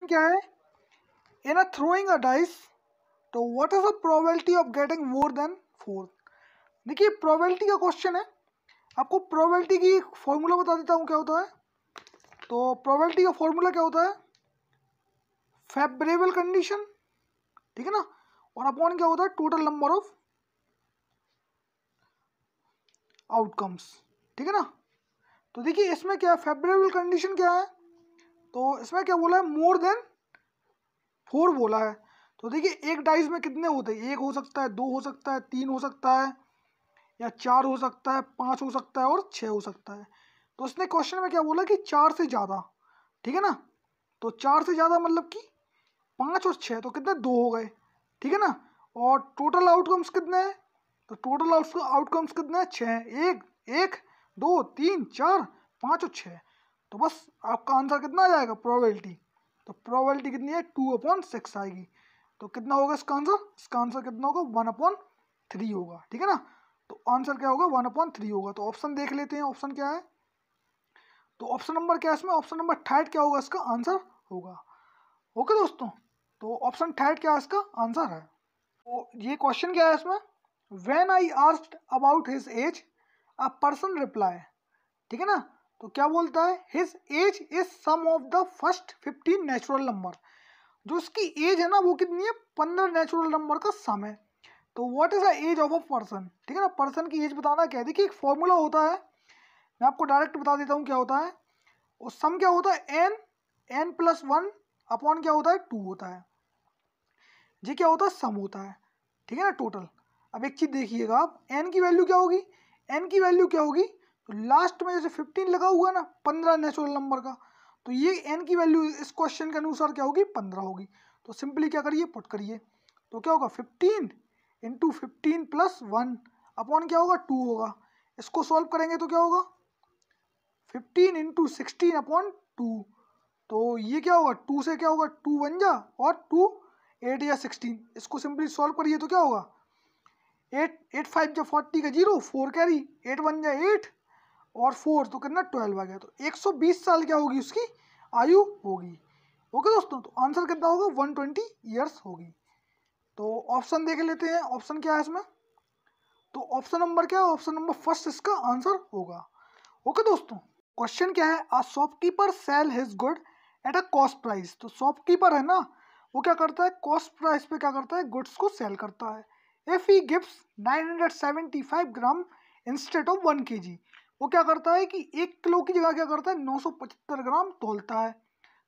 क्या है, in a throwing a dice तो what is the probability of getting more than 4। देखिए probability का क्वेश्चन है, आपको प्रोबेबिलिटी की फॉर्मूला बता देता हूँ क्या होता है। तो प्रोबेबिलिटी का फॉर्मूला क्या होता है, फेवरेबल कंडीशन, ठीक है ना, और अपॉन क्या होता है टोटल नंबर ऑफ आउटकम्स, ठीक है ना। तो देखिए इसमें क्या है, फेवरेबल कंडीशन क्या है, तो इसमें क्या बोला है, मोर देन 4 बोला है। तो देखिए एक डाइस में कितने होते हैं, एक हो सकता है, दो हो सकता है, तीन हो सकता है, या चार हो सकता है, पाँच हो सकता है और छः हो सकता है। तो उसने क्वेश्चन में क्या बोला कि चार से ज़्यादा, ठीक है ना। तो चार से ज़्यादा मतलब कि पाँच और छः, तो कितने, दो हो गए, ठीक है ना। और टोटल आउटकम्स कितने हैं, तो टोटल आउटकम्स कितने हैं, छः, एक एक दो तीन चार पाँच और छः। तो बस आपका आंसर कितना आ जाएगा, प्रोबेबिलिटी। तो प्रोबेबिलिटी कितनी है, 2/6 आएगी। तो कितना होगा इसका आंसर, इसका आंसर कितना होगा, 1/3 होगा, ठीक है ना। तो आंसर क्या होगा, 1/3 होगा। तो ऑप्शन देख लेते हैं, ऑप्शन क्या है। तो ऑप्शन नंबर क्या है इसमें, ऑप्शन नंबर थर्ड क्या होगा इसका आंसर होगा। ओके दोस्तों, तो ऑप्शन थर्ड क्या इसका आंसर है। तो ये क्वेश्चन क्या है इसमें, when I asked about his age a person reply, ठीक है ना। तो क्या बोलता है, his age is sum of the first 15 natural number. जो उसकी एज है ना वो कितनी है, 15 नेचुरल नंबर का सम है। तो what is the age of a person, ठीक है ना, पर्सन की एज बताना क्या है। देखिए एक फॉर्मूला होता है, मैं आपको डायरेक्ट बता देता हूँ क्या होता है। और सम क्या होता है, n+1 अपॉन क्या होता है 2 होता है। ये क्या होता है, सम होता है, ठीक है ना, टोटल। अब एक चीज़ देखिएगा आप, n की वैल्यू क्या होगी, n की वैल्यू क्या होगी, तो लास्ट में जैसे 15 लगा हुआ ना 15 नेचुरल नंबर का, तो ये n की वैल्यू इस क्वेश्चन के अनुसार क्या होगी, 15 होगी। तो सिंपली क्या करिए, पुट करिए, तो क्या होगा 15 × 15+1 अपॉन क्या होगा 2 होगा। इसको सॉल्व करेंगे तो क्या होगा 15 × 16/2। तो ये क्या होगा, 2 से क्या होगा 2 बन जा, और 2 8 या 16, इसको सिंपली सॉल्व करिए तो क्या होगा 8 8 5 जा 40 का 0, 4 कैरी, 8 1 जा 8 और 4 तो कितना 12 आ गया। तो 120 साल क्या होगी उसकी आयु होगी। ओके दोस्तों, तो आंसर कितना होगा 120 ईयर्स होगी। तो ऑप्शन देख लेते हैं, ऑप्शन क्या है इसमें। तो ऑप्शन नंबर क्या है, ऑप्शन नंबर फर्स्ट इसका आंसर होगा। ओके दोस्तों, क्वेश्चन क्या है, a shopkeeper sell his good at a cost price. तो शॉपकीपर है ना, वो क्या करता है, कॉस्ट प्राइस पे क्या करता है, गुड्स को सेल करता है। If he gives 975 gram instead of 1 kg, वो क्या करता है कि 1 किलो की जगह क्या करता है 975 ग्राम तोलता है।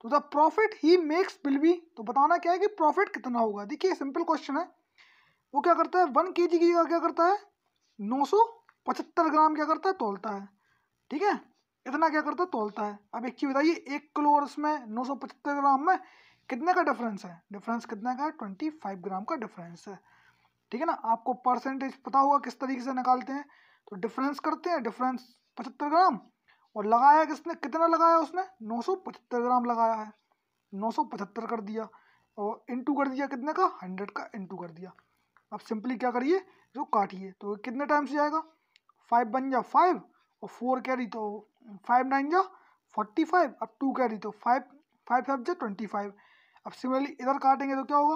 तो the profit he makes will be, तो बताना क्या है कि प्रॉफिट कितना होगा। देखिए सिंपल क्वेश्चन है, वो क्या करता है 1 kg की जगह क्या करता है 975 ग्राम क्या करता है तोलता है, ठीक है, इतना क्या करता है तोलता है। अब एक चीज बताइए, 1 किलो और उसमें 975 ग्राम में कितने का डिफरेंस है, डिफरेंस कितने का है, 25 ग्राम का डिफरेंस है, ठीक है ना। आपको परसेंटेज पता होगा किस तरीके से निकालते हैं। तो डिफरेंस करते हैं, डिफरेंस 75 ग्राम, और लगाया किसने, कितना लगाया उसने 975 ग्राम लगाया है, 975 कर दिया, और इंटू कर दिया कितने का 100 का इंटू कर दिया। अब सिंपली क्या करिए, जो काटिए, तो कितने टाइम से जाएगा, 5 बन जा 5 और 4 कैरी, तो 5 9 जा 45, अब 2 कैरी तो 5 5 5 जा 25। अब सिमिलरली इधर काटेंगे तो क्या होगा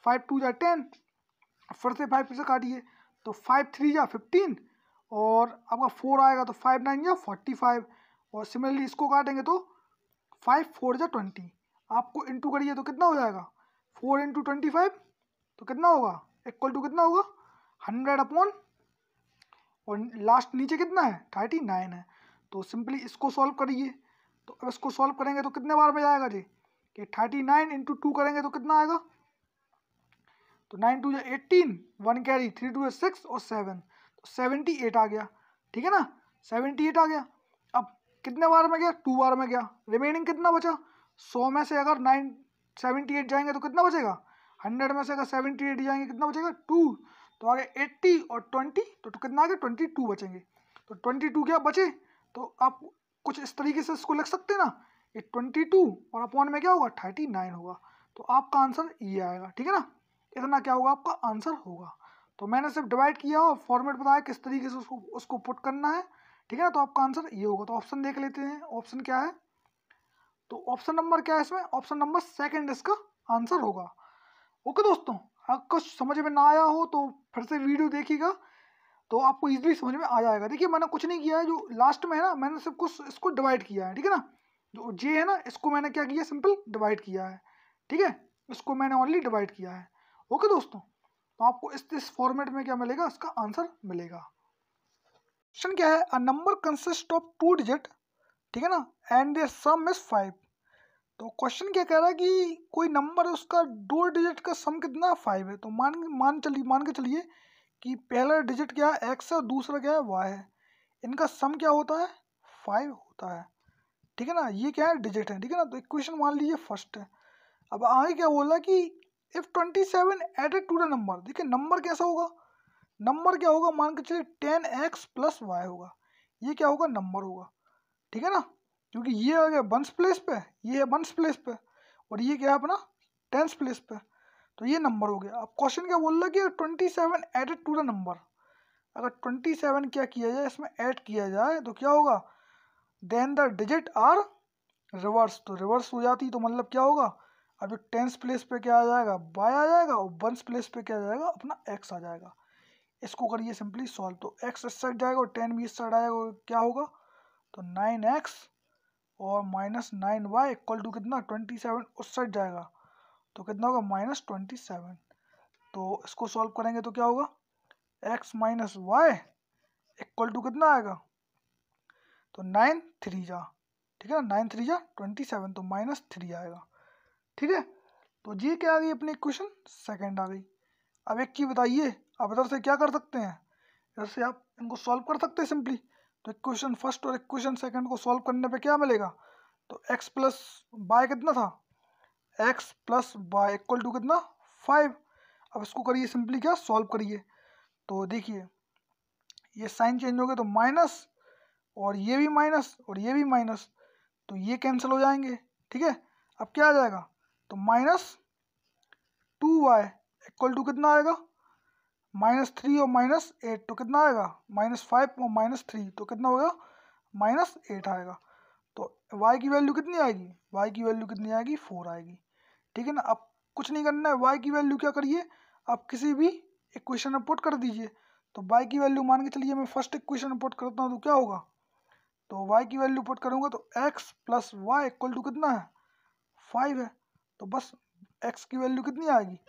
5 2 जा 10, फिर से 5 से काटिए तो 5 3 जा 15, और आपका 4 आएगा तो 5 9 जा 45, और सिमिलरली इसको काटेंगे तो 5 4 जा 20। आपको इंटू करिए तो कितना हो जाएगा 4 × 25, तो कितना होगा इक्वल टू कितना होगा 100/, और लास्ट नीचे कितना है 39 है। तो सिंपली इसको सॉल्व करिए, तो अब इसको सॉल्व करेंगे तो कितने बार में जाएगा जी, कि 39 × 2 करेंगे तो कितना आएगा, तो 9 2 18, 1 कैरी, 3 2 6 और 7, तो 78 आ गया, ठीक है ना, 78 आ गया। अब कितने बार में गया 2 बार में गया, रिमेनिंग कितना बचा 100 में से अगर 78 जाएंगे तो कितना बचेगा, 100 में से अगर 78 जाएंगे कितना बचेगा 2, तो आगे 80 और 20, तो कितना आ गया 22 बचेंगे। तो 22 क्या बचे, तो आप कुछ इस तरीके से इसको लिख सकते हैं ना, ये 22 और अपॉन में क्या होगा 39 होगा। तो आपका आंसर ये आएगा, ठीक है ना, इतना क्या होगा आपका आंसर होगा। तो मैंने सिर्फ डिवाइड किया और फॉर्मेट बताया किस तरीके से उसको उसको पुट करना है, ठीक है ना। तो आपका आंसर ये होगा। तो ऑप्शन देख लेते हैं, ऑप्शन क्या है, तो ऑप्शन नंबर क्या है इसमें, ऑप्शन नंबर सेकंड इसका आंसर होगा। ओके दोस्तों, अगर कुछ समझ में ना आया हो तो फिर से वीडियो देखिएगा, तो आपको इजीली समझ में आ जाएगा। देखिए मैंने कुछ नहीं किया है, जो लास्ट में है ना मैंने सिर्फ कुछ इसको डिवाइड किया है, ठीक है ना। जो जे है ना इसको मैंने क्या किया, सिंपल डिवाइड किया है, ठीक है, इसको मैंने ओनली डिवाइड किया है। ओके दोस्तों, तो आपको इस फॉर्मेट में क्या मिलेगा, इसका आंसर मिलेगा। क्वेश्चन क्या है, a number consist of 2 digit, ठीक है ना, एंड देयर सम इज 5। तो क्वेश्चन क्या कह रहा है कि कोई नंबर है उसका 2 डिजिट का सम कितना 5 है। तो मान के चलिए कि पहला डिजिट क्या है x है और दूसरा क्या है y है, इनका सम क्या होता है 5 होता है, ठीक है ना। ये क्या है डिजिट है, ठीक है ना। तो इक्वेशन मान लीजिए फर्स्ट है। अब आगे क्या बोला कि if 27 added to the number, देखिए नंबर कैसा होगा, नंबर क्या होगा, मान के चलिए 10x प्लस वाई होगा, ये क्या होगा नंबर होगा, ठीक है ना, क्योंकि ये आ गया वंस प्लेस पे, ये है वंस प्लेस पे, और ये क्या है अपना टेंस प्लेस पे, तो ये नंबर हो गया। अब क्वेश्चन क्या बोल रहा है कि 27 एडेड टू द नंबर, अगर 27 क्या किया जाए इसमें ऐड किया जाए तो क्या होगा, then the digit are reverse, तो रिवर्स हो जाती तो मतलब क्या होगा, अब टेंस प्लेस पे क्या आ जाएगा वाई आ जाएगा, और वंस प्लेस पे क्या आ जाएगा अपना एक्स आ जाएगा। इसको करिए सिंपली सॉल्व, तो एक्स इस साइड जाएगा और 10 भी इस साइड आएगा, क्या होगा, तो 9x और माइनस 9y इक्वल टू कितना 27 उस साइड जाएगा, तो कितना होगा -27। तो इसको सॉल्व करेंगे तो क्या होगा, x minus y equal to कितना आएगा, तो 9 3 जा, ठीक है ना, 9 3 जा 27, तो -3 आएगा, ठीक है। तो ये क्या आ गई अपनी इक्वेशन सेकंड आ गई। अब एक चीज बताइए, आप इधर से क्या कर सकते हैं, इधर से आप इनको सॉल्व कर सकते हैं सिंपली। तो इक्वेशन फर्स्ट और इक्वेशन सेकंड को सॉल्व करने पे क्या मिलेगा, तो x प्लस बाय कितना था, x plus y equal to कितना 5। अब इसको करिए सिंपली क्या सॉल्व करिए, तो देखिए ये साइन चेंज हो गया तो माइनस, और ये भी माइनस और ये भी माइनस, तो ये कैंसिल हो जाएंगे, ठीक है। अब क्या आ जाएगा, तो -2y इक्वल टू कितना आएगा, -3 और -8, तो कितना आएगा -5 और -3, तो कितना होगा -8 आएगा। तो y की वैल्यू कितनी आएगी, y की वैल्यू कितनी आएगी 4 आएगी, ठीक है ना। अब कुछ नहीं करना है, y की वैल्यू क्या करिए, आप किसी भी इक्वेशन में पुट कर दीजिए। तो y की वैल्यू मान के चलिए मैं फर्स्ट इक्वेशन में पुट करता हूँ तो क्या होगा, तो y की वैल्यू पुट करूँगा तो x plus y equal to कितना है 5 है, तो बस x की वैल्यू कितनी आएगी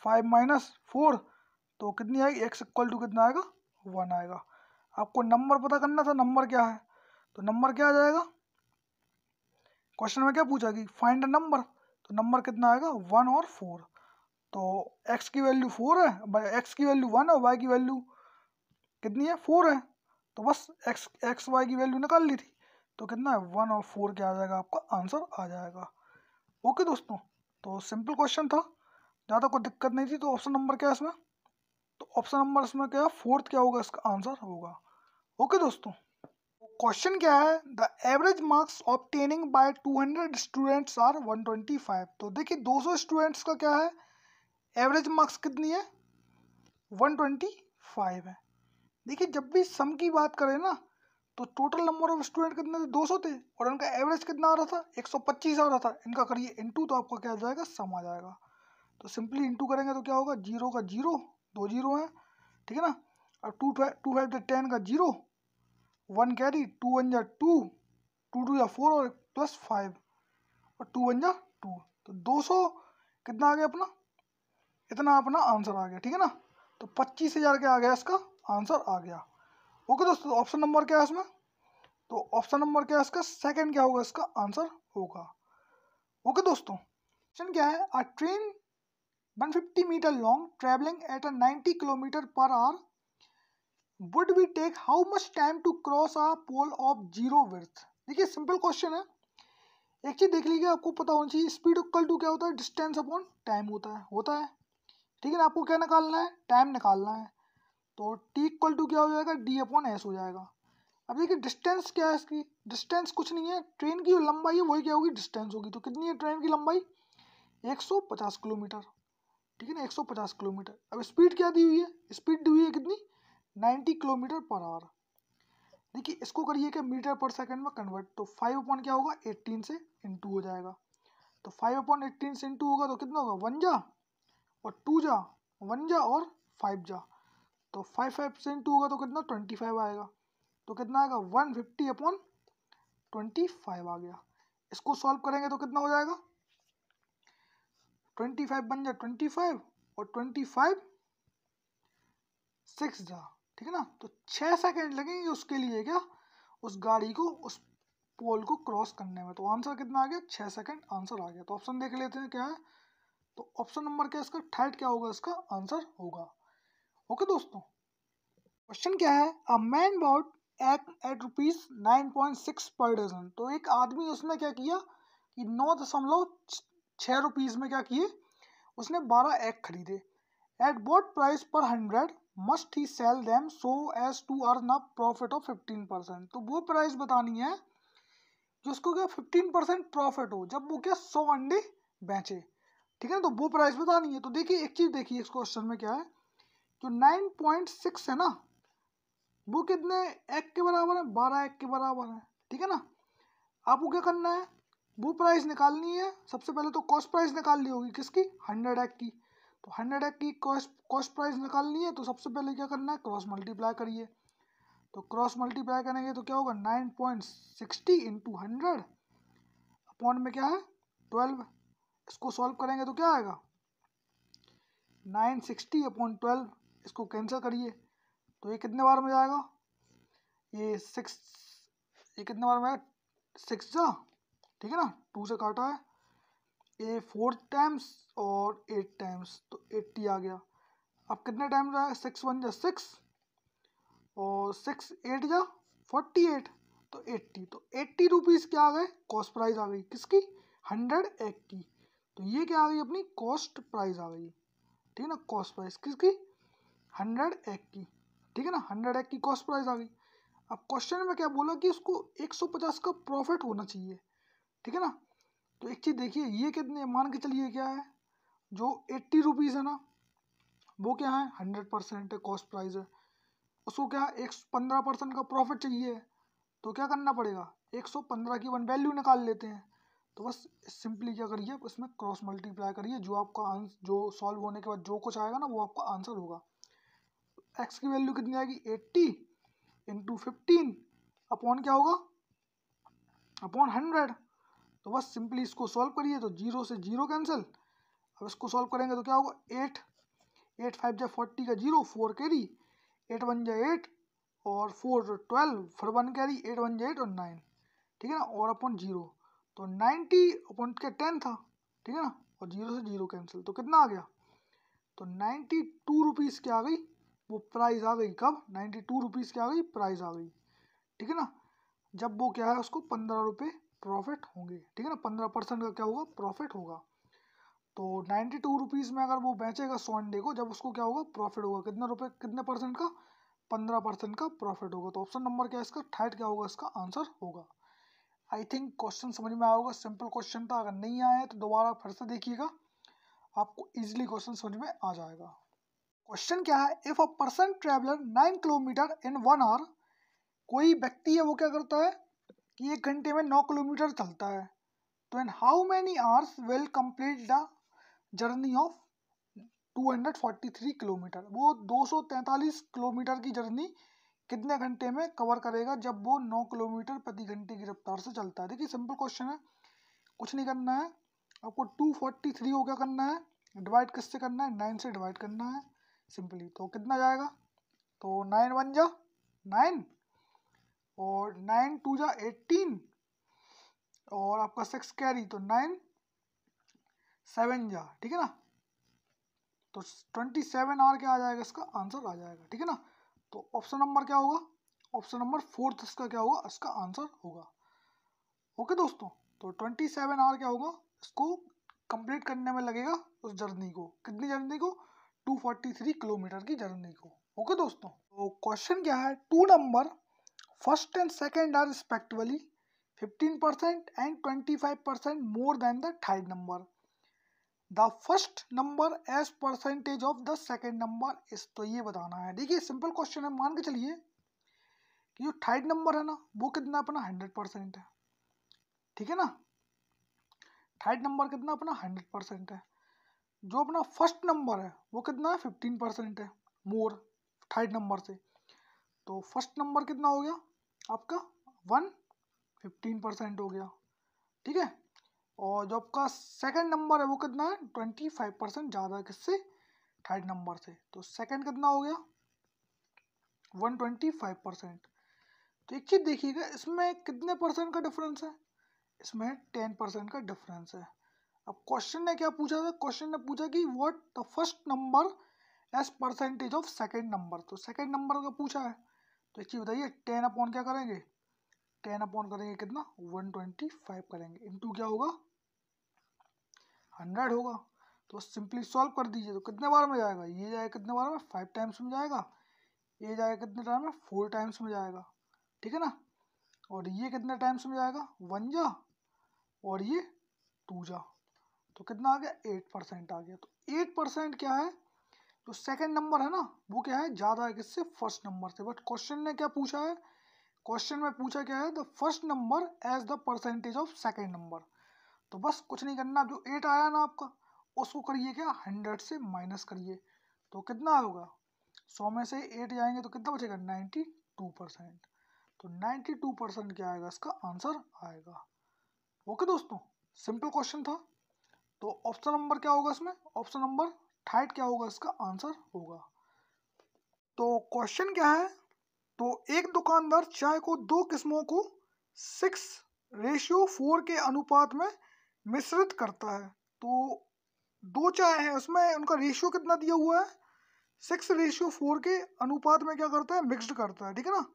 5 माइनस 4, तो कितनी आएगी x इक्वल टू कितना आएगा 1 आएगा। आपको नंबर पता करना था, नंबर क्या है, तो नंबर क्या आ जाएगा, क्वेश्चन में क्या पूछा कि फाइंड अ नंबर, तो नंबर कितना आएगा 1 और 4। तो x की वैल्यू 4 है, x की वैल्यू 1 है, y की वैल्यू कितनी है 4 है, तो बस x y की वैल्यू निकाल ली थी, तो कितना है 1 और 4 क्या आ जाएगा, आपका आंसर आ जाएगा। ओके दोस्तों, तो सिंपल क्वेश्चन था, ज़्यादा कोई दिक्कत नहीं थी। तो ऑप्शन नंबर क्या है इसमें, तो ऑप्शन नंबर इसमें क्या है फोर्थ क्या होगा, इसका आंसर होगा। ओके दोस्तों, क्वेश्चन क्या है, the average marks obtaining by 200 students are 125। तो देखिए 200 स्टूडेंट्स का क्या है एवरेज मार्क्स कितनी है 125 है। देखिए जब भी सम की बात करें ना, तो टोटल नंबर ऑफ स्टूडेंट कितने थे 200 थे, और उनका एवरेज कितना आ रहा था 125 आ रहा था। इनका करिए इंटू, तो आपका क्या आ जाएगा सम आ जाएगा। तो सिंपली इंटू करेंगे तो क्या होगा, जीरो का जीरो, 2 जीरो है, ठीक है ना। और 2 5 10 का जीरो, 1 कैरी, 2 1 जा 2, 2 2 या 4 और प्लस 5, और 2 1 जा 2, तो 200 कितना आ गया अपना, इतना अपना आंसर आ गया, ठीक है ना। तो 25,000 क्या आ गया इसका आंसर आ गया। ओके दोस्तों, ऑप्शन नंबर क्या है इसमें, तो ऑप्शन नंबर क्या है इसका सेकंड क्या होगा इसका आंसर होगा। ओके दोस्तों, क्वेश्चन क्या है, a train 150 metre long travelling at 90 kilometre per hour would be take how much time to cross a pole of zero width. देखिए सिंपल क्वेश्चन है, एक चीज देख लीजिए, आपको पता होना चाहिए स्पीड इक्वल टू क्या होता है डिस्टेंस अपॉन टाइम होता है, ठीक है ना। आपको क्या निकालना है, टाइम निकालना है, तो टी इक्वल टू क्या हो जाएगा डी अपॉन एस हो जाएगा। अब देखिए डिस्टेंस क्या है इसकी, डिस्टेंस कुछ नहीं है, ट्रेन की जो लंबाई है वही क्या होगी डिस्टेंस होगी। तो कितनी है ट्रेन की लंबाई 150 किलोमीटर, ठीक है ना, 150 किलोमीटर। अब स्पीड क्या दी हुई है, स्पीड दी हुई है कितनी 90 किलोमीटर पर आवर। देखिए इसको करिए कि मीटर पर सेकंड में कन्वर्ट, तो 5 अपॉन क्या होगा 18 से इंटू हो जाएगा। तो 5 अपॉन 18 से इंटू होगा तो कितना होगा 1 जा और 2 जा, 1 जा और 5 जा, तो 5 से इंटू होगा तो कितना 25 आएगा। तो कितना आएगा 150 अपॉन 25 आ गया। इसको सॉल्व करेंगे तो कितना हो जाएगा 25 बन जाए 25 और 25 6 जा, ठीक है ना। तो 6 सेकंड लगेंगे उसके लिए क्या, उस गाड़ी को उस पोल को क्रॉस करने में। तो आंसर कितना आ गया 6 सेकंड आंसर आ गया। तो ऑप्शन देख लेते हैं क्या है। तो ऑप्शन नंबर क्या है इसका, थर्ड क्या होगा इसका आंसर होगा। ओके दोस्तों, क्वेश्चन क्या है, a man bought at rupees 9.6 per dozen. तो एक आदमी उसने क्या किया कि 9.6 रुपीज में क्या किए, उसने 12 एग खरीदे। Eight boat price per 100 must he sell them so as to earn a profit of 15%। तो वो प्राइस बतानी है जो उसको क्या 15% प्रॉफिट हो जब वो क्या 100 अंडे बेचे, ठीक है ना। तो वो प्राइस बतानी है। तो देखिए एक चीज देखिए इस क्वेश्चन में क्या है, जो 9.6 है ना वो कितने एग के बराबर है, 12 एग के बराबर है, ठीक है ना। आपको क्या करना है, वो प्राइस निकालनी है। सबसे पहले तो कॉस्ट प्राइस निकालनी होगी किसकी 100 एग की। तो 100 एग की कॉस्ट प्राइस निकालनी है, तो सबसे पहले क्या करना है क्रॉस मल्टीप्लाई करिए। तो क्रॉस मल्टीप्लाई करेंगे तो क्या होगा 9.60 इंटू 100 अपॉन में क्या है 12। इसको सॉल्व करेंगे तो क्या आएगा 960 अपॉन 12। इसको कैंसिल करिए तो ये कितने बार में जाएगा, ये 6, ये कितने बार में आएगा 6 जा, ठीक है ना, 2 से काटा है, ये 4 टाइम्स और 8 टाइम्स, तो 80 आ गया। अब कितने टाइम जाएगा 6 1 जा 6 और 6 8 जा 48, तो 80। तो 80 रुपीज़ क्या आ गए कॉस्ट प्राइस आ गई किसकी 100 एग की। तो ये क्या आ गई अपनी कॉस्ट प्राइस आ गई, ठीक है ना, कॉस्ट प्राइस किसकी 100 एग की, ठीक है ना, 100 एग की कॉस्ट प्राइस आ गई। अब क्वेश्चन में क्या बोला कि उसको 150 का प्रॉफिट होना चाहिए, ठीक है ना। तो एक चीज़ देखिए ये कितने मान के चलिए क्या है, जो 80 रुपीज़ है ना वो क्या है 100% है कॉस्ट प्राइस है, उसको क्या 115% का प्रॉफिट चाहिए। तो क्या करना पड़ेगा 115 की वन वैल्यू निकाल लेते हैं। तो बस सिंपली क्या करिए उसमें क्रॉस मल्टीप्लाई करिए, जो आपका आंसर जो सॉल्व होने के बाद जो कुछ आएगा ना वो आपका आंसर होगा। एक्स की वैल्यू कितनी आएगी 80 इंटू 15 अपॉन क्या होगा अपॉन 100। तो बस सिंपली इसको सॉल्व करिए तो 0 से 0 कैंसिल। अब इसको सॉल्व करेंगे तो क्या होगा 8 8 5 जा 40 का 0 4 कैरी 8 1 जा 8 और 4 12 फिर 1 कैरी 8 1 जा 8 और 9, ठीक है ना, और अपॉन 0। तो 90 अपॉन के 10 था, ठीक है ना, और 0 से 0 कैंसिल। तो कितना आ गया, तो 92 रुपीज़ क्या आ गई वो प्राइस आ गई। कब 92 रुपीज़ क्या आ गई प्राइस आ गई, ठीक है ना, जब वो क्या है उसको 15 रुपये प्रॉफिट होंगे, ठीक है ना, 15% का क्या होगा प्रॉफिट होगा। तो 92 रुपीज़ में अगर वो बेचेगा 100 अंडे को, जब उसको क्या होगा प्रॉफिट होगा कितना रुपये कितने परसेंट का 15% का प्रॉफिट होगा। तो ऑप्शन नंबर क्या है इसका थर्ड क्या होगा इसका आंसर होगा। आई थिंक क्वेश्चन समझ में आया होगा, सिंपल क्वेश्चन था। अगर नहीं आया तो दोबारा फिर से देखिएगा, आपको इजीली क्वेश्चन समझ में आ जाएगा। क्वेश्चन क्या है, if a person traveller 9 kilometre in 1 hour. कोई व्यक्ति है वो क्या करता है कि 1 घंटे में 9 किलोमीटर चलता है। तो in how many hours will complete the journey of 243 kilometre. वो 243 किलोमीटर की जर्नी कितने घंटे में कवर करेगा जब वो 9 किलोमीटर प्रति घंटे की रफ्तार से चलता है। देखिए सिंपल क्वेश्चन है, कुछ नहीं करना है आपको। 243 को क्या करना है डिवाइड किससे करना है 9 से डिवाइड करना है सिंपली। तो कितना जाएगा, तो 9 1 जा 9 और 9 2 जा 18 और आपका 6 कैरी तो 9 7 जा, ठीक है ना। तो 27 आवर क्या आ जाएगा इसका आंसर आ जाएगा, ठीक है ना। तो ऑप्शन नंबर क्या होगा, ऑप्शन नंबर 4 इसका क्या होगा इसका आंसर होगा। ओके दोस्तों, तो 27 आवर क्या होगा इसको कंप्लीट करने में लगेगा उस जर्नी को, कितनी जर्नी को 243 किलोमीटर की जर्नी को। ओके दोस्तों, तो क्वेश्चन क्या है, 2 number first and second are respectively 15% and 25% more than the third number. The first number as percentage of the second number is. तो ये बताना है। देखिए सिंपल क्वेश्चन है, मान के चलिए कि जो थर्ड नंबर है ना वो कितना अपना 100% है, ठीक है ना। थर्ड नंबर कितना अपना 100% है। जो अपना फर्स्ट नंबर है वो कितना है 15% है मोर थर्ड नंबर से। तो फर्स्ट नंबर कितना हो गया आपका 115% हो गया, ठीक है। और जो आपका सेकंड नंबर है वो कितना है 25% ज़्यादा है किससे, थर्ड नंबर से। तो सेकंड कितना हो गया 125%। तो एक चीज़ देखिएगा इसमें कितने परसेंट का डिफरेंस है, इसमें 10% का डिफरेंस है। अब क्वेश्चन ने क्या पूछा था, क्वेश्चन ने पूछा कि what the first number as percentage of second number. तो सेकंड नंबर का पूछा है, तो एक चीज़ बताइए 10 अपॉन क्या करेंगे, 10 अपॉन करेंगे कितना 125 करेंगे, इंटू क्या होगा 100 होगा। तो सिंपली सॉल्व कर दीजिए, तो कितने बार में जाएगा, ये जाएगा कितने बार में 5 टाइम्स में जाएगा, ये जाएगा कितने टाइम में 4 टाइम्स में जाएगा, ठीक है ना। और ये कितने टाइम्स में जाएगा 1 जा और ये 2 जा, तो कितना आ गया 8% आ गया। तो 8% क्या है, जो सेकंड नंबर है ना वो क्या है ज़्यादा है किससे, फर्स्ट नंबर से। बट क्वेश्चन ने क्या पूछा है, क्वेश्चन में पूछा क्या है the first number as the percentage of second number. तो बस कुछ नहीं करना, जो 8 आया ना आपका उसको करिए क्या 100 से माइनस करिए, तो कितना होगा 100 में से 8 जाएंगे तो कितना बचेगा 92%। तो 92% क्या आएगा इसका आंसर आएगा। ओके दोस्तों, सिंपल क्वेश्चन था। तो ऑप्शन नंबर क्या होगा इसमें, ऑप्शन नंबर थर्ड क्या होगा इसका आंसर होगा। तो क्वेश्चन क्या है, तो एक दुकानदार चाय को दो किस्मों को 6:4 के अनुपात में मिश्रित करता है। तो दो चाय है उसमें उनका रेशियो कितना दिया हुआ है 6:4 के अनुपात में क्या करता है मिक्स्ड करता है, ठीक है ना,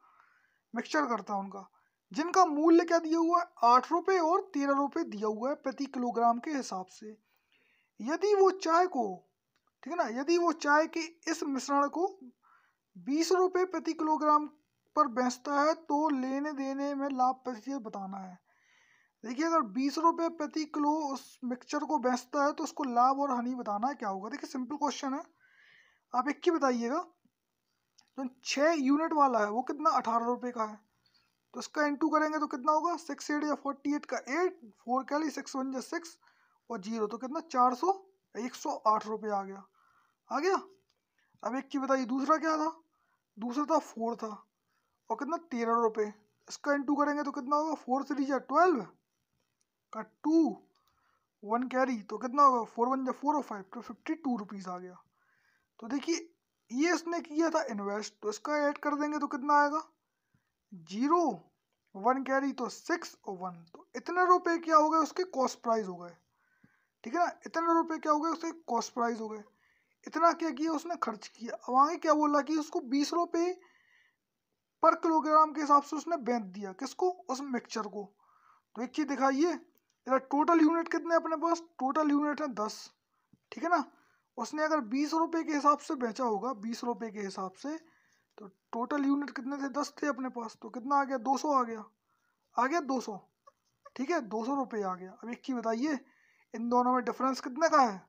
मिक्सचर करता है उनका, जिनका मूल्य क्या दिया हुआ है 8 रुपये और 13 रुपये दिया हुआ है प्रति किलोग्राम के हिसाब से। यदि वो चाय को, ठीक है ना, यदि वो चाय के इस मिश्रण को 20 रुपये प्रति किलोग्राम पर बेचता है तो लेने देने में लाभ प्रतिशत बताना है। देखिए अगर 20 रुपये प्रति किलो उस मिक्सचर को बेचता है तो उसको लाभ और हानि बताना है क्या होगा। देखिए सिंपल क्वेश्चन है, आप एक ही बताइएगा। तो 6 यूनिट वाला है वो कितना 18 रुपये का है, तो इसका इंटू करेंगे तो कितना होगा 6 8 या 48 का 8 4 क्या ली 6 1 जा 6 और 0 तो कितना 400 108 रुपये आ गया, आ गया। अब एक चीज बताइए दूसरा क्या था, दूसरा था 4 था और कितना 13 रुपये, इसका इंटू करेंगे तो कितना होगा 4 3 जा 12 का 2 1 कैरी तो कितना होगा 4 1 जा 4 और 5 तो 52 रुपीज़ आ गया। तो देखिए ये इसने किया था इन्वेस्ट, तो इसका ऐड कर देंगे तो कितना आएगा 0 1 कैरी तो 6 और 1, तो इतने रुपए क्या हो गए उसके कॉस्ट प्राइस हो गए, ठीक है ना, इतने रुपए क्या हो गए उसके कॉस्ट प्राइस हो गए। इतना क्या किया उसने खर्च किया। अब आगे क्या बोला कि उसको 20 रुपये पर किलोग्राम के हिसाब से उसने बेच दिया किसको उस मिक्सचर को। तो एक चीज दिखाइए इधर टोटल यूनिट कितने अपने पास, टोटल यूनिट है 10, ठीक है ना। उसने अगर 20 रुपये के हिसाब से बेचा होगा 20 रुपये के हिसाब से, तो टोटल यूनिट कितने थे 10 थे अपने पास, तो कितना आ गया 200 आ गया, आ गया 200, ठीक है 200 रुपये आ गया। अब एक चीज बताइए इन दोनों में डिफरेंस कितने का है,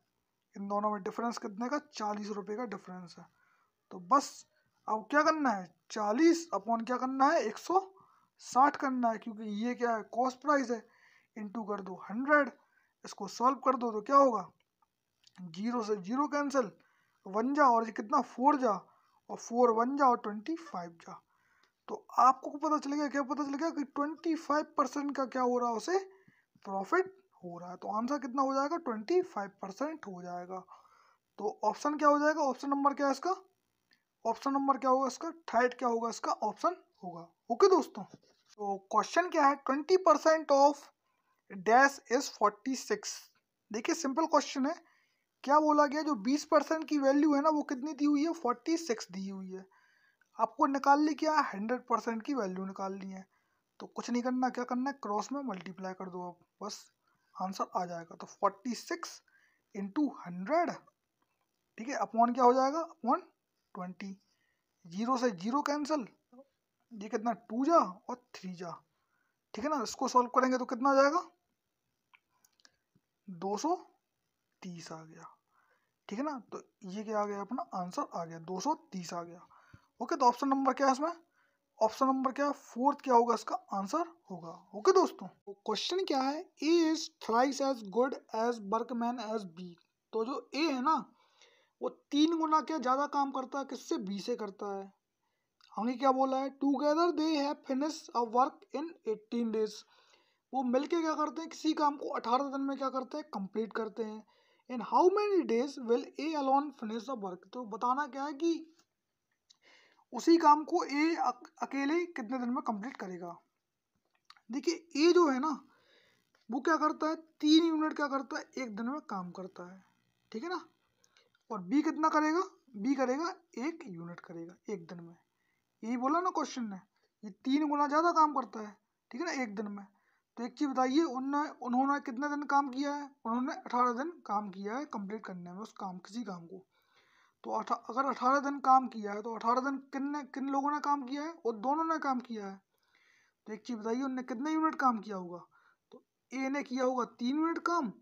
इन दोनों में डिफरेंस कितने का 40 रुपये का डिफरेंस है। तो बस अब क्या करना है 40 अपॉन क्या करना है 160 करना है, क्योंकि ये क्या है कॉस्ट प्राइस है, इंटू कर दो 100, इसको सॉल्व कर दो तो क्या होगा 0 से 0 कैंसिल 1 जा और ये कितना 4 जा और 4 1 जा और 25 जा। तो आपको पता चलेगा क्या, पता चलेगा कि 25% का क्या हो रहा है उसे प्रॉफिट हो रहा है। तो आंसर कितना हो जाएगा 25% हो जाएगा। तो ऑप्शन क्या हो जाएगा, ऑप्शन नंबर क्या है इसका, ऑप्शन नंबर क्या होगा इसका थर्ड क्या होगा इसका ऑप्शन होगा। ओके दोस्तों, तो क्वेश्चन क्या है 20% ऑफ डैश इज 46। देखिए सिंपल क्वेश्चन है, क्या बोला गया जो 20% की वैल्यू है ना वो कितनी दी हुई है 46 दी हुई है। आपको निकालनी क्या है 100% की वैल्यू निकालनी है। तो कुछ नहीं करना, क्या करना है क्रॉस में मल्टीप्लाई कर दो, आप बस आंसर आ जाएगा। तो 46 इंटू 100, ठीक है, अपॉन क्या हो जाएगा अपॉन 20, 0 से 0 कैंसिल, ये कितना 2 जा और 3 जा, ठीक है ना। इसको सॉल्व करेंगे तो कितना आ जाएगा 230 आ गया, ठीक है ना। तो ये क्या आ गया अपना आंसर आ गया 230 आ गया। ओके, तो ऑप्शन नंबर क्या है इसमें, ऑप्शन नंबर क्या है, फोर्थ क्या होगा इसका आंसर होगा। ओके दोस्तों, क्वेश्चन क्या है, A is thrice as good as workman as B. तो जो ए है ना वो 3 गुना क्या ज़्यादा काम करता है किससे, बी से करता है। हमने क्या बोला है, together they have finish a work in 18 days. वो मिलके क्या करते हैं, किसी काम को 18 दिन में क्या करते हैं, कंप्लीट करते हैं। In how many days will A alone finish the work. तो बताना क्या है कि उसी काम को ए अकेले कितने दिन में कंप्लीट करेगा। देखिए ए जो है ना वो क्या करता है, 3 यूनिट क्या करता है, एक दिन में काम करता है, ठीक है ना। और बी कितना करेगा, बी करेगा 1 यूनिट करेगा एक दिन में। यही बोला ना क्वेश्चन ने, ये 3 गुना ज़्यादा काम करता है, ठीक है ना, एक दिन में। तो एक चीज़ बताइए, उन्होंने कितने दिन काम किया है, उन्होंने 18 दिन काम किया है कंप्लीट करने में उस काम, किसी काम को। तो अगर 18 दिन काम किया है तो 18 दिन किन लोगों ने काम किया है, और दोनों ने काम किया है। तो एक चीज़ बताइए, उनने कितने यूनिट काम किया होगा। तो ए ने किया होगा 3 यूनिट काम,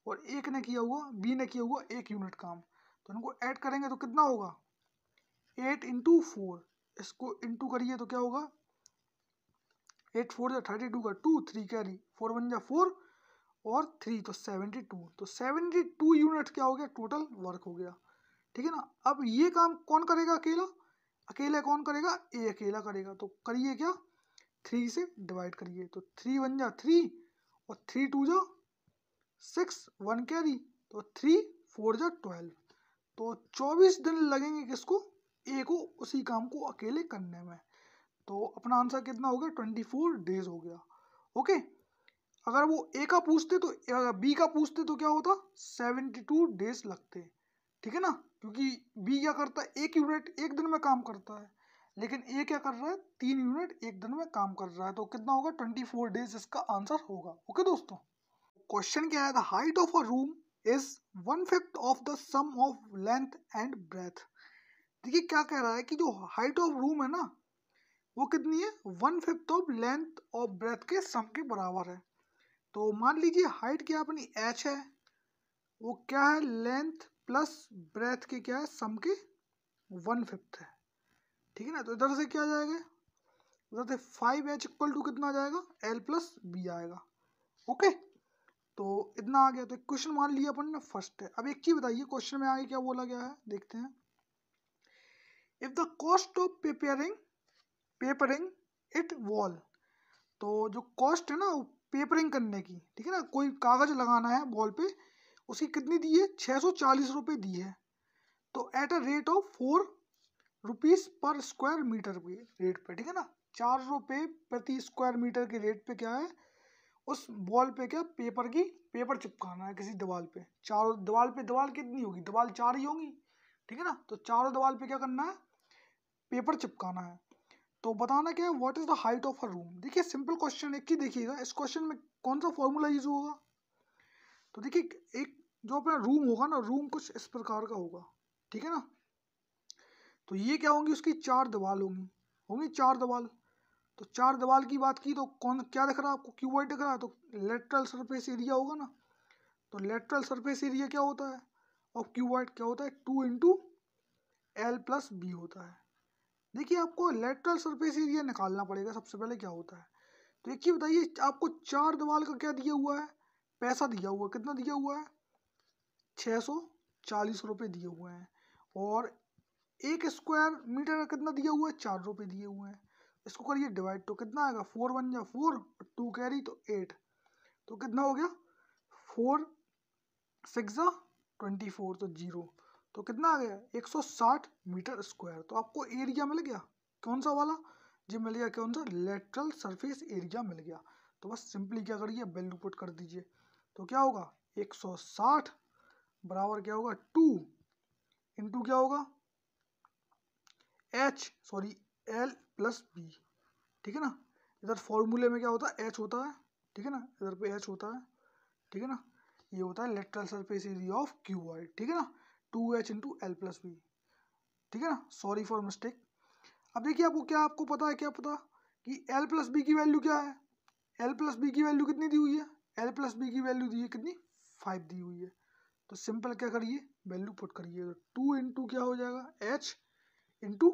और एक ने किया हुआ, बी ने किया हुआ 1 यूनिट काम। तो इनको ऐड करेंगे तो कितना होगा, 8 इंटू 4। इसको इंटू करिए तो क्या होगा, 8 4 या 32 का 2, 3 कैरी, 4 1 जा 4 और 3 तो 72। तो 72 यूनिट क्या हो गया, टोटल वर्क हो गया, ठीक है ना। अब ये काम कौन करेगा अकेला, अकेले कौन करेगा, ए अकेला करेगा। तो करिए क्या, 3 से डिवाइड करिए, तो 3 1 जा 3 और 3 2 जा 6, 1 कैरी, तो 3 4 जा 12। तो 24 दिन लगेंगे किसको, ए को उसी काम को अकेले करने में। तो अपना आंसर कितना हो गया, 24 डेज हो गया। ओके, अगर वो ए का पूछते तो, अगर बी का पूछते तो क्या होता, 72 डेज लगते, ठीक है ना। क्योंकि बी क्या करता है, 1 यूनिट एक दिन में काम करता है, लेकिन ए क्या कर रहा है, 3 यूनिट एक दिन में काम कर रहा है। तो कितना होगा, 24 डेज इसका आंसर होगा। ओके दोस्तों, क्वेश्चन क्या है, the height of a room is 1/5 of the sum of length and breadth. देखिए क्या कह रहा है कि जो हाइट ऑफ रूम है ना वो कितनी है, 1/5 ऑफ लेंथ और ब्रेथ के सम के बराबर है। तो मान लीजिए हाइट क्या अपनी h है, वो क्या है, लेंथ प्लस ब्रेथ के क्या है, सम के 1/5 है, ठीक है ना। तो इधर से क्या आ जाएगा, इधर से 5h इक्वल टू कितना आ जाएगा, l प्लस बी आएगा। ओके, तो इतना आ गया। तो क्वेश्चन मान लिया अपन ने फर्स्ट है। अब एक चीज बताइए, क्वेश्चन में आगे क्या बोला गया है, देखते हैं। If the cost of papering it wall. तो जो कॉस्ट है ना पेपरिंग करने की, ठीक है ना, कोई कागज लगाना है वॉल पे, उसकी कितनी दी है, 640 रुपये दी है। तो at a rate of 4 rupees per square metre पे रेट पे, ठीक है ना, 4 रुपये प्रति स्क्वायर मीटर के रेट पे क्या है, उस वॉल पे क्या पेपर चिपकाना है किसी दीवार पे। चारों दीवार पे, दीवार कितनी होगी, दीवार 4 ही होंगी, ठीक है ना। तो चारों दीवार पे क्या करना है, पेपर चिपकाना है। तो बताना क्या है, what is the height of a room. देखिए सिंपल क्वेश्चन, एक ही देखिएगा, इस क्वेश्चन में कौन सा फॉर्मूला यूज होगा। तो देखिए एक जो अपना रूम होगा ना, रूम कुछ इस प्रकार का होगा, ठीक है ना। तो ये क्या होंगी, उसकी 4 दीवार होंगी, 4 दीवार। तो 4 दीवार की बात की तो कौन क्या दिख रहा है आपको, क्यूबॉइड दिख रहा है, तो लेटरल सरफेस एरिया होगा ना। तो लेटरल सरफेस एरिया क्या होता है, और क्यूबॉइड क्या होता है, 2 इंटू एल प्लस बी होता है। देखिए आपको लेटरल सरफेस एरिया निकालना पड़ेगा सबसे पहले क्या होता है। तो एक चीज बताइए, आपको 4 दीवार का क्या दिया हुआ है, पैसा दिया हुआ है, कितना दिया हुआ है, 640 रुपये दिए हुए हैं। और 1 स्क्वायर मीटर का कितना दिया हुआ है, 4 रुपये दिए हुए हैं। इसको करिए डिवाइड, तो कितना आएगा, 4 1 जा 4 और 2 कैरी तो 8। तो कितना हो गया, 4 6 जा 24 तो 0। तो कितना आ गया, 160 मीटर स्क्वायर। तो आपको एरिया मिल गया, कौन सा वाला, जो मिल गया, कौन सा, लेटरल सरफेस एरिया मिल गया। तो बस सिंपली क्या करिए, वैल्यू पुट कर दीजिए। तो क्या होगा, 160 बराबर क्या होगा, 2 इंटू क्या होगा, एल प्लस बी, ठीक है ना। इधर फॉर्मूले में क्या होता है, एच होता है, ठीक है ना, इधर पे एच होता है, ठीक है ना। ये होता है lateral surface area of cuboid, ठीक है ना, 2h into L plus B, ठीक है ना, सॉरी फॉर मिस्टेक। अब देखिए आपको पता है, क्या पता कि एल प्लस बी की वैल्यू क्या है, एल प्लस बी की वैल्यू कितनी दी हुई है, एल प्लस बी की वैल्यू दी है कितनी, 5 दी हुई है। तो सिंपल क्या करिए, वैल्यू पुट करिए, तो 2 इंटू क्या हो जाएगा, एच इंटू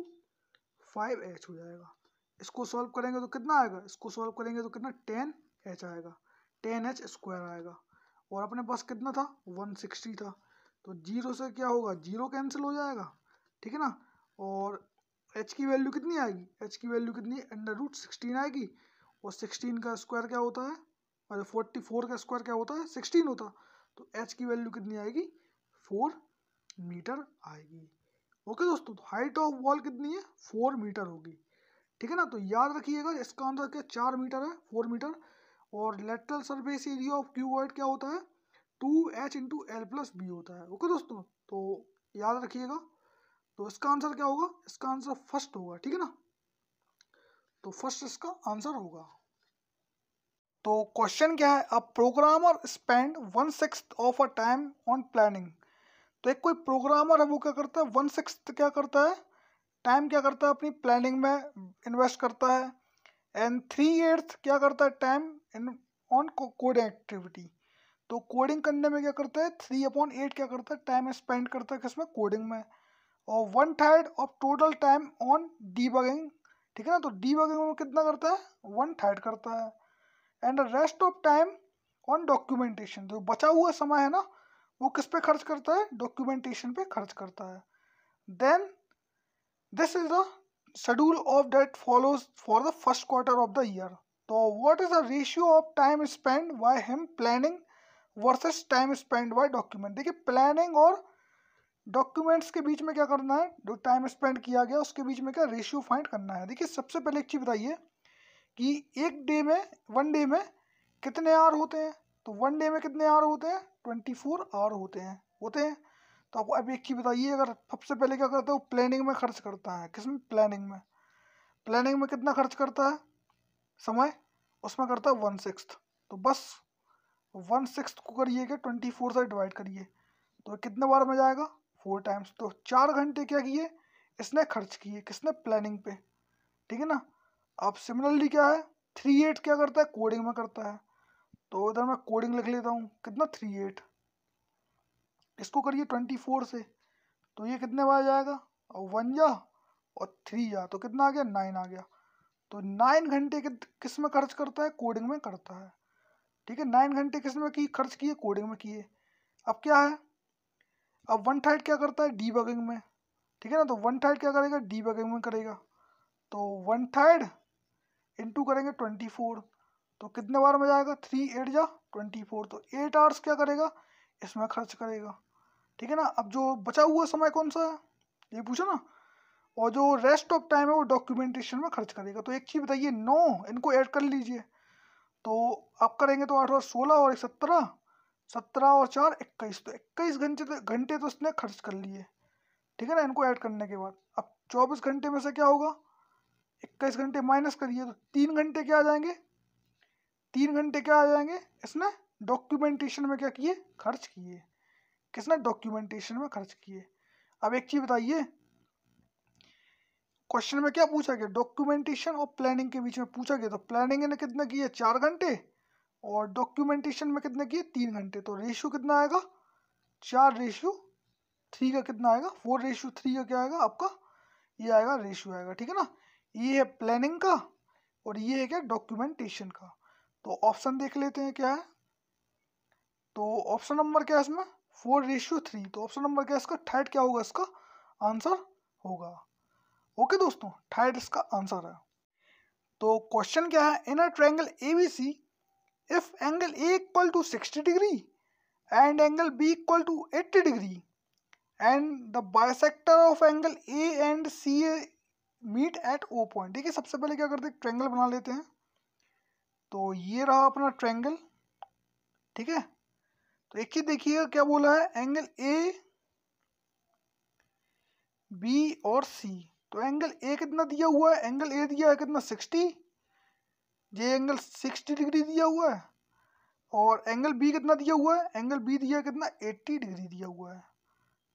5h हो जाएगा। इसको सॉल्व करेंगे तो कितना आएगा, इसको सॉल्व करेंगे तो कितना 10h आएगा, 10h² आएगा। और अपने पास कितना था 160 था, तो 0 से क्या होगा 0 कैंसिल हो जाएगा, ठीक है ना। और h की वैल्यू कितनी आएगी, h की वैल्यू कितनी √16 आएगी। और 16 का स्क्वायर क्या होता है, अरे 44 का स्क्वायर क्या होता है 16 होता। तो h की वैल्यू कितनी आएगी 4 मीटर आएगी। ओके दोस्तों, तो हाइट ऑफ वॉल कितनी है 4 मीटर होगी, ठीक है ना। तो याद रखिएगा इसका आंसर क्या 4 मीटर है, 4 मीटर। और lateral surface area of cuboid क्या होता है 2h × L+B होता है। ओके दोस्तों, तो याद रखिएगा। तो इसका आंसर क्या होगा, इसका आंसर फर्स्ट होगा, ठीक है ना। तो फर्स्ट इसका आंसर होगा। तो क्वेश्चन क्या है, a programmer spend 1/6 of a time on planning. तो एक कोई प्रोग्रामर है वो क्या करता है 1/6 क्या करता है टाइम क्या करता है अपनी प्लानिंग में इन्वेस्ट करता है। एंड 3/8 क्या करता है time in on coding activity. तो कोडिंग करने में क्या करता है 3/8 क्या करता है टाइम स्पेंड करता है किसमें कोडिंग में। और 1/3 of total time on debugging, ठीक है ना। तो डीबगिंग में कितना करता है 1/3 करता है। And the rest of time on documentation, जो बचा हुआ समय है ना वो किस पे खर्च करता है डॉक्यूमेंटेशन पे खर्च करता है। Then this is the schedule of that follows for the first quarter of the year. तो what is the ratio of time spend by him planning versus time spend by document. देखिए planning और documents के बीच में क्या करना है, जो टाइम स्पेंड किया गया उसके बीच में क्या रेशियो फाइंड करना है। देखिए सबसे पहले एक चीज़ बताइए कि एक डे में 1 डे में कितने आवर होते हैं। तो 1 डे में कितने आवर होते हैं 24 आवर होते हैं। तो आपको अब एक चीज़ बताइए, अगर सबसे पहले क्या करता है वो प्लानिंग में खर्च करता है, किसमें प्लानिंग में कितना खर्च करता है समय, उसमें करता है 1/6। तो बस 1/6 को करिएगा 24 से डिवाइड करिए तो कितने बार में जाएगा 4 टाइम्स। तो 4 घंटे क्या किए इसने खर्च किए किसने प्लानिंग पे, ठीक है ना। अब सिमिलरली क्या है 3/8 क्या करता है कोडिंग में करता है। तो इधर मैं कोडिंग लिख लेता हूँ कितना 3/8, इसको करिए 24 से तो ये कितने बार जाएगा और 1 जा और 3 जा तो कितना आ गया 9 आ गया। तो 9 घंटे किस में खर्च करता है कोडिंग में करता है, ठीक है। 9 घंटे किस में की खर्च किए कोडिंग में किए। अब क्या है अब 1/3 क्या करता है डीबगिंग में, ठीक है ना। तो 1/3 क्या करेगा डीबगिंग में करेगा। तो 1/3 इंटू करेंगे 24 तो कितने बार में जाएगा 3/8 जा 24 तो 8 आवर्स क्या करेगा इसमें खर्च करेगा, ठीक है ना। अब जो बचा हुआ समय कौन सा है ये पूछा ना, और जो रेस्ट ऑफ टाइम है वो डॉक्यूमेंटेशन में खर्च करेगा। तो एक चीज़ बताइए 9 इनको ऐड कर लीजिए तो आप करेंगे तो 8 और 16 और 17, 17 और 4 21 तो 21 घंटे तो इसने खर्च कर लिए, ठीक है ना। इनको ऐड करने के बाद अब 24 घंटे में से क्या होगा 21 घंटे माइनस करिए तो 3 घंटे क्या आ जाएंगे 3 घंटे क्या आ जाएंगे इसने डॉक्यूमेंटेशन में क्या किए खर्च किए, किसने डॉक्यूमेंटेशन में खर्च किए। अब एक चीज़ बताइए क्वेश्चन में क्या पूछा गया डॉक्यूमेंटेशन और प्लानिंग के बीच में पूछा गया। तो प्लानिंग ने कितना किए 4 घंटे और डॉक्यूमेंटेशन में कितने किए 3 घंटे। तो रेशियो कितना आएगा 4/3 का कितना आएगा 4/3 का क्या आएगा आपका ये आएगा रेशियो आएगा, ठीक है ना। ये है प्लानिंग का और ये है क्या डॉक्यूमेंटेशन का। तो ऑप्शन देख लेते हैं क्या है। तो ऑप्शन नंबर क्या है इसमें 4/3। तो ऑप्शन नंबर क्या है इसका थर्ड क्या होगा इसका आंसर होगा। ओके दोस्तों थर्ड इसका आंसर है। तो क्वेश्चन क्या है in a triangle ABC if angle A equal to 60 degree and angle B equal to 80 degree and the bisector of angle A and C meet at O point. देखिए सबसे पहले क्या करते हैं ट्रायंगल बना लेते हैं। तो ये रहा अपना ट्रायंगल, ठीक है। तो एक चीज देखिएगा क्या बोला है एंगल A B और C। तो एंगल A कितना दिया हुआ है एंगल A दिया है कितना 60, ये एंगल 60 डिग्री दिया हुआ है। और एंगल B कितना दिया हुआ है एंगल B दिया है कितना 80 डिग्री दिया हुआ है,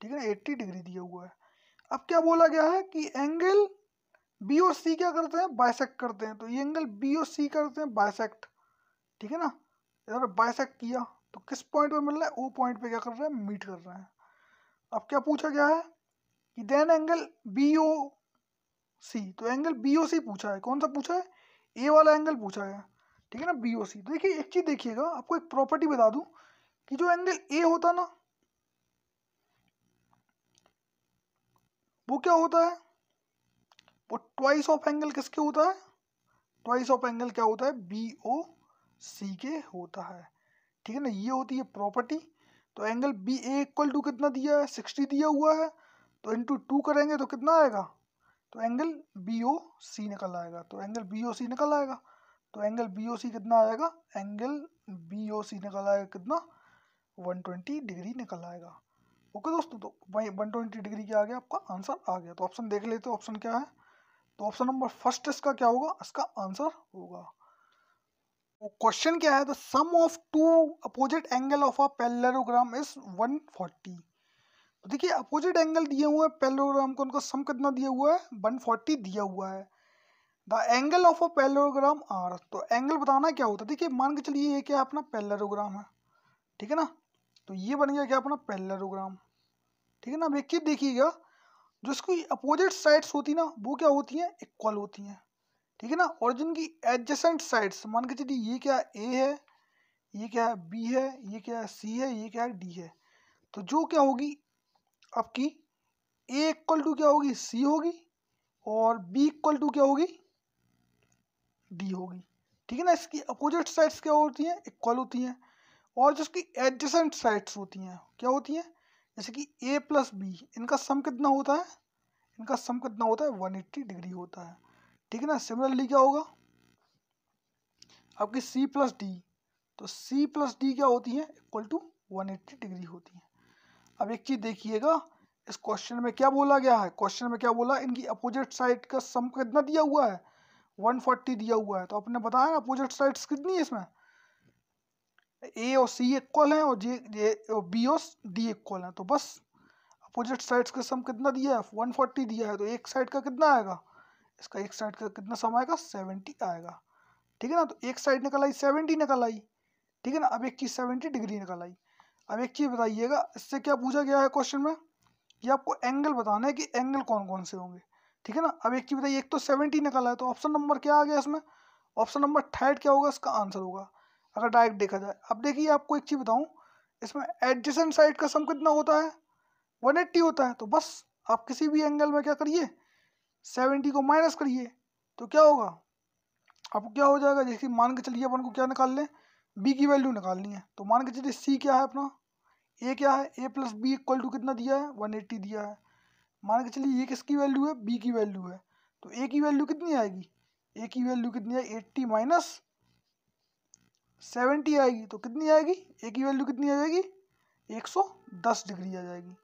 ठीक है ना 80 डिग्री दिया हुआ है। अब क्या बोला गया है कि एंगल B और C क्या करते हैं बाइसेक्ट करते हैं। तो ये एंगल B और C करते हैं बाइसेक्ट, ठीक है ना। इधर बाइसेक्ट किया तो किस पॉइंट पे मिल रहा है O पॉइंट पे क्या कर रहे हैं मीट कर रहे हैं। अब क्या पूछा गया है कि देन एंगल BO सी, तो एंगल बी ओ सी पूछा है। कौन सा पूछा है? ए वाला एंगल पूछा है, ठीक है ना, बी ओ सी। तो देखिए एक चीज देखिएगा, आपको एक प्रॉपर्टी बता दूं कि जो एंगल ए होता ना वो क्या होता है, वो ट्वाइस ऑफ एंगल किसके होता है? ट्वाइस ऑफ एंगल क्या होता है? बी ओ सी के होता है, ठीक है ना, ये होती है प्रॉपर्टी। तो angle B A equal to कितना दिया है? 60 दिया हुआ है, तो इंटू 2 करेंगे तो कितना आएगा? तो एंगल बी ओ सी निकल आएगा। तो एंगल बी ओ सी निकल आएगा। तो एंगल बी ओ सी कितना आएगा? एंगल बी ओ सी निकल आएगा कितना? 120 डिग्री निकल आएगा। ओके दोस्तों, तो भाई 120 डिग्री क्या आ गया? आपका आंसर आ गया। तो ऑप्शन देख लेते हो, ऑप्शन क्या है? तो ऑप्शन नंबर फर्स्ट इसका क्या होगा? इसका आंसर होगा। क्वेश्चन क्या है? The sum of two opposite angle of a parallelogram is 140। तो देखिए अपोजिट एंगल दिए हुए हैं पैरेललोग्राम को, उनका सम कितना दिया हुआ है? 140 दिया हुआ है। The angle of a parallelogram are, तो एंगल बताना क्या होता है? देखिए मान के चलिए ये क्या अपना पैरेललोग्राम है, ठीक है ना, तो ये बन गया क्या अपना पैरेललोग्राम, ठीक है ना। अब एक चीज देखिएगा, जो इसकी अपोजिट साइड्स होती ना वो क्या होती हैं? इक्वल होती हैं, ठीक है ना। और जिनकी एडजेसेंट साइड्स, मान के चलिए ये क्या ए है, ये क्या है बी है, ये क्या है सी है, ये क्या है डी है, तो जो क्या होगी आपकी ए इक्वल टू क्या होगी? सी होगी, और बी इक्वल टू क्या होगी? डी होगी, ठीक है ना। इसकी अपोजिट साइड्स क्या होती हैं? इक्वल होती हैं। और जिसकी एडजेसेंट साइड्स होती हैं क्या होती हैं? जैसे कि ए प्लस बी, इनका सम कितना होता है? इनका सम कितना होता है? 180 डिग्री होता है, ठीक है ना। सिमिलरली क्या होगा आपकी सी प्लस डी, तो सी प्लस डी क्या होती है? इक्वल टू 180 डिग्री होती है। अब एक चीज देखिएगा, इस क्वेश्चन में क्या बोला गया है? क्वेश्चन में क्या बोला? इनकी अपोजिट साइड का सम कितना दिया हुआ है? 140 दिया हुआ है। तो आपने बताया अपोजिट साइड्स कितनी है इसमें? ए और सी इक्वल है, और जे बी और डी इक्वल है। तो बस अपोजिट साइड्स का सम कितना दिया है? 140 दिया है। तो एक साइड का कितना आएगा? इसका एक साइड का कितना सम आएगा? 70 आएगा, ठीक है ना। तो एक साइड निकल आई 70 निकल आई, ठीक है ना। अब एक चीज 70 डिग्री निकल आई। अब एक चीज बताइएगा, इससे क्या पूछा गया है क्वेश्चन में? ये आपको एंगल बताना है कि एंगल कौन कौन से होंगे, ठीक है ना। अब एक चीज बताइए, एक तो 70 निकला है, तो ऑप्शन नंबर क्या आ गया इसमें? ऑप्शन नंबर थर्ड क्या होगा? इसका आंसर होगा, अगर डायरेक्ट देखा जाए। अब देखिए आपको एक चीज बताऊं, इसमें एडजेसेंट साइड का सम कितना होता है? 180 होता है। तो बस आप किसी भी एंगल में क्या करिए? 70 को माइनस करिए, तो क्या होगा आपको? क्या हो जाएगा? जैसे मान के चलिए अपन को क्या निकाल लें? बी की वैल्यू निकालनी है। तो मान के चलिए सी क्या है अपना? ए क्या है? ए प्लस बी इक्वल टू कितना दिया है? 180 दिया है। मान के चलिए ये किसकी वैल्यू है? बी की वैल्यू है। तो ए की वैल्यू कितनी आएगी? ए की वैल्यू कितनी है? 80 माइनस 70 आएगी, तो कितनी आएगी? ए की वैल्यू कितनी आ जाएगी? 110 डिग्री आ जाएगी।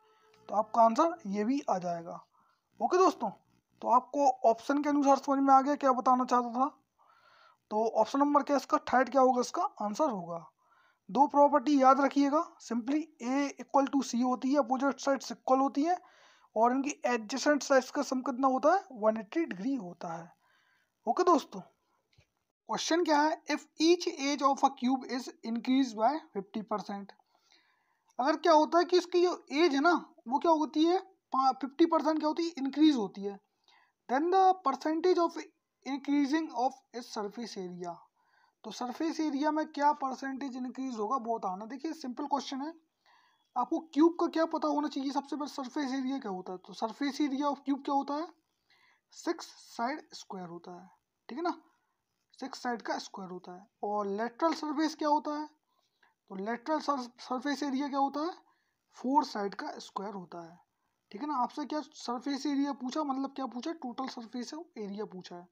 तो आपका आंसर ये भी आ जाएगा। ओके दोस्तों, तो आपको ऑप्शन के अनुसार समझ में आ गया क्या बताना चाहता था? तो ऑप्शन नंबर क्या इसका थर्ड क्या होगा? इसका आंसर होगा। दो प्रॉपर्टी याद रखिएगा, सिंपली ए इक्वल टू सी होती है, अपोजिट साइड्स इक्वल होती है, और इनकी एडजेसेंट साइड्स का सम कितना होता है? 180 डिग्री होता है। ओके दोस्तों, क्वेश्चन क्या है? If each edge of a cube is increase by 50%, अगर क्या होता है कि इसकी जो एज है ना वो क्या होती है? 50% क्या होती है? इंक्रीज होती है। Then the percentage of increasing of its surface area, तो सरफेस एरिया में क्या परसेंटेज इंक्रीज होगा वो बताना। देखिए सिंपल क्वेश्चन है, आपको क्यूब का क्या पता होना चाहिए सबसे पहले? सरफेस एरिया क्या होता है? तो सरफेस एरिया ऑफ क्यूब क्या होता है? 6 साइड स्क्वायर होता है, ठीक है ना, 6 साइड का स्क्वायर होता है। और लेटरल सरफेस क्या होता है? तो लेटरल सरफेस एरिया क्या होता है? 4 साइड का स्क्वायर होता है, ठीक है ना। आपसे क्या सरफेस एरिया पूछा, मतलब क्या पूछा? टोटल सरफेस एरिया पूछा है।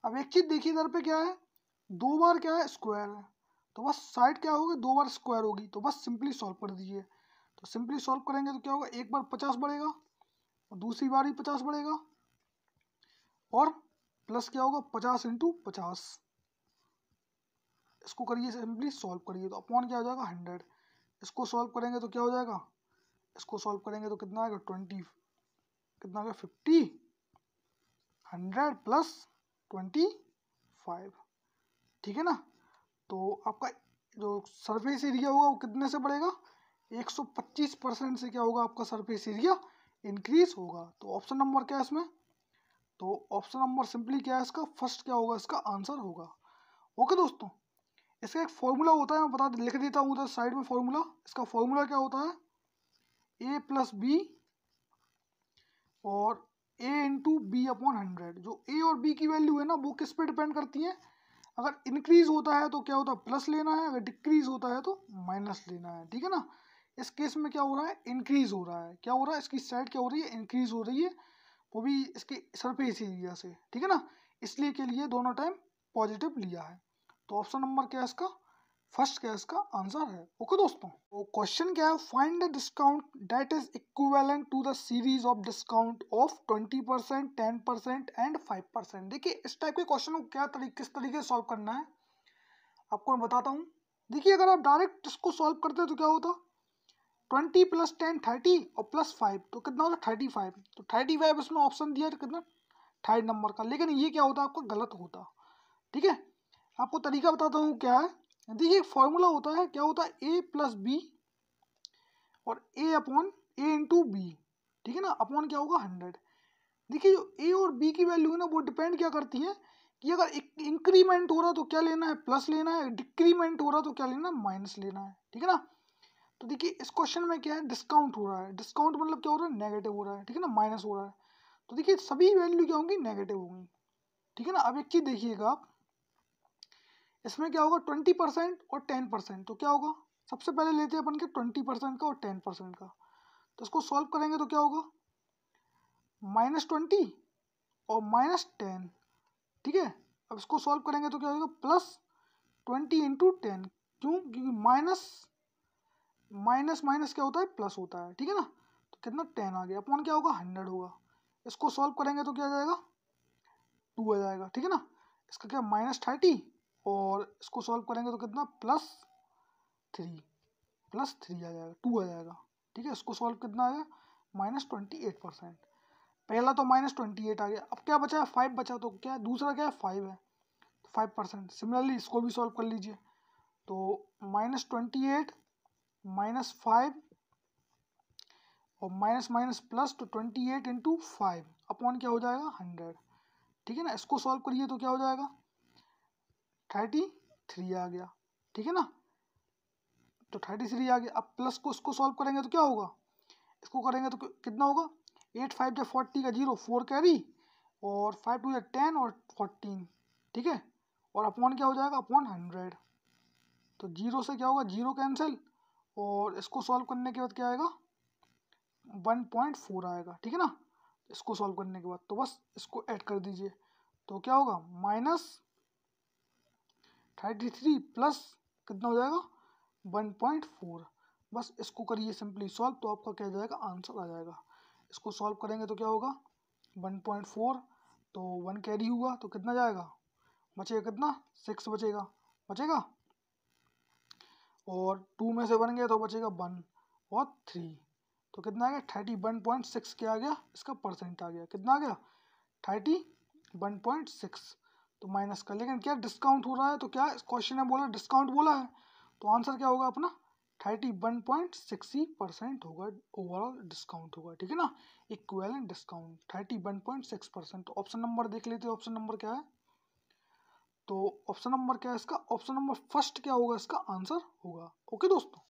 अब एक चीज देखिए, इधर पे क्या है? 2 बार क्या है? स्क्वायर है। तो बस साइड क्या होगी? 2 बार स्क्वायर होगी। तो बस सिंपली सॉल्व कर दीजिए। तो सिंपली सॉल्व करेंगे तो क्या होगा? एक बार 50 बढ़ेगा, और दूसरी बार भी 50 बढ़ेगा, और प्लस क्या होगा? 50 इंटू 50। इसको करिए सिंपली सॉल्व करिए, तो अपॉन क्या हो जाएगा? 100। इसको सॉल्व करेंगे तो क्या हो जाएगा? इसको सॉल्व करेंगे तो कितना आएगा? 20, कितना आएगा? 50, 100 प्लस 25, ठीक है ना। तो आपका जो सरफेस एरिया होगा वो कितने से बढ़ेगा? 125% से क्या होगा? आपका सरफेस एरिया इंक्रीज होगा। तो ऑप्शन नंबर क्या है इसमें? तो ऑप्शन नंबर सिंपली क्या है इसका, फर्स्ट क्या होगा इसका आंसर होगा। ओके दोस्तों, इसका एक फॉर्मूला होता है, मैं बता लिख देता हूँ उधर साइड में फॉर्मूला। इसका फॉर्मूला क्या होता है, ए प्लस बी और ए इंटू बी अपॉन 100। जो ए और बी की वैल्यू है ना वो किस पे डिपेंड करती है, अगर इंक्रीज होता है तो क्या होता है प्लस लेना है, अगर डिक्रीज होता है तो माइनस लेना है, ठीक है ना। इस केस में क्या हो रहा है, इंक्रीज हो रहा है, क्या हो रहा है, इसकी साइड क्या हो रही है, इंक्रीज हो रही है, वो भी इसके सरफेस एरिया से, ठीक है ना, इसलिए के लिए दोनों टाइम पॉजिटिव लिया है। तो ऑप्शन नंबर क्या है इसका, फर्स्ट क्या इसका आंसर है। ओके दोस्तों, तो क्वेश्चन क्या है, find the discount that is equivalent to the series of discount of 20%, 10% and 5%। देखिए इस टाइप के क्वेश्चन को किस तरीके से सॉल्व करना है आपको मैं बताता हूँ। देखिए अगर आप डायरेक्ट इसको सॉल्व करते हैं तो क्या होता, 20 प्लस 10 30 और प्लस 5 तो कितना होता 35। तो 35 इसमें ऑप्शन दिया है कितना, थर्ड नंबर का, लेकिन ये क्या होता आपको गलत होता, ठीक है। आपको तरीका बताता हूँ क्या है। देखिए फॉर्मूला होता है, क्या होता है ए प्लस बी और ए अपॉन ए इंटू बी, ठीक है ना, अपॉन क्या होगा 100। देखिए जो ए और बी की वैल्यू है ना वो डिपेंड क्या करती है कि अगर इंक्रीमेंट हो रहा तो क्या लेना है प्लस लेना है, डिक्रीमेंट हो रहा तो क्या लेना है माइनस लेना है, ठीक है ना। तो देखिए इस क्वेश्चन में क्या है, डिस्काउंट हो रहा है, डिस्काउंट मतलब क्या हो रहा है, नेगेटिव हो रहा है, ठीक है ना, माइनस हो रहा है। तो देखिए सभी वैल्यू क्या होंगी, नेगेटिव होंगी, ठीक है ना। अब एक चीज देखिएगा आप, इसमें क्या होगा 20% और 10%, तो क्या होगा, सबसे पहले लेते हैं अपन के 20% का और 10% का। तो इसको सॉल्व करेंगे तो क्या होगा, -20 और -10, ठीक है। अब इसको सॉल्व करेंगे तो क्या होगा, +20 इंटू 10। क्यों, क्योंकि माइनस माइनस माइनस क्या होता है, प्लस होता है, ठीक है ना। तो कितना 10 आ गया, अपॉन क्या होगा 100 होगा। इसको सॉल्व करेंगे तो क्या आ जाएगा, 2 आ जाएगा, ठीक है ना। इसका क्या -30 और इसको सॉल्व करेंगे तो कितना +3 आ जाएगा, 2 आ जाएगा, ठीक है। इसको सॉल्व कितना आ गया, -28%। पहला तो -28 आ गया, अब क्या बचा है 5 बचा, तो क्या दूसरा क्या है 5 है, 5%। सिमिलरली इसको भी सॉल्व कर लीजिए, तो -28 -5 और माइनस माइनस प्लस, तो 28 इंटू 5 अपॉन क्या हो जाएगा 100, ठीक है ना। इसको सॉल्व करिए तो क्या हो जाएगा 33 आ गया, ठीक है ना। तो 33 आ गया। अब प्लस को इसको सॉल्व करेंगे तो क्या होगा, इसको करेंगे तो कितना होगा, 8 5 जा 40 का 0 4 कैरी और 5 2 जा 10 और 14, ठीक है। और अपॉन क्या हो जाएगा, अपॉन 100। तो 0 से क्या होगा, 0 कैंसिल और इसको सॉल्व करने के बाद क्या आएगा 1.4 आएगा, ठीक है ना। इसको सॉल्व करने के बाद तो बस इसको ऐड कर दीजिए, तो क्या होगा -33 प्लस कितना हो जाएगा 1.4। बस इसको करिए सिंपली सॉल्व, तो आपका क्या जाएगा आंसर आ जाएगा। इसको सॉल्व करेंगे तो क्या होगा 1.4, तो 1 कैरी हुआ तो कितना जाएगा, बचेगा कितना 6 बचेगा, बचेगा और 2 में से 1 गया तो बचेगा 1 और 3, तो कितना आ गया 31.6 क्या आ गया, इसका परसेंट आ गया, कितना आ गया 31.6। तो माइनस का, लेकिन क्या डिस्काउंट हो रहा है, तो क्या क्वेश्चन है बोला डिस्काउंट बोला है, तो आंसर क्या होगा अपना 31.6% होगा, ओवरऑल डिस्काउंट होगा, ठीक है ना। Equivalent discount 31.6%। तो ऑप्शन नंबर देख लेते हैं, ऑप्शन नंबर क्या है, तो ऑप्शन नंबर क्या है इसका, ऑप्शन नंबर फर्स्ट क्या होगा इसका आंसर होगा। ओके दोस्तों।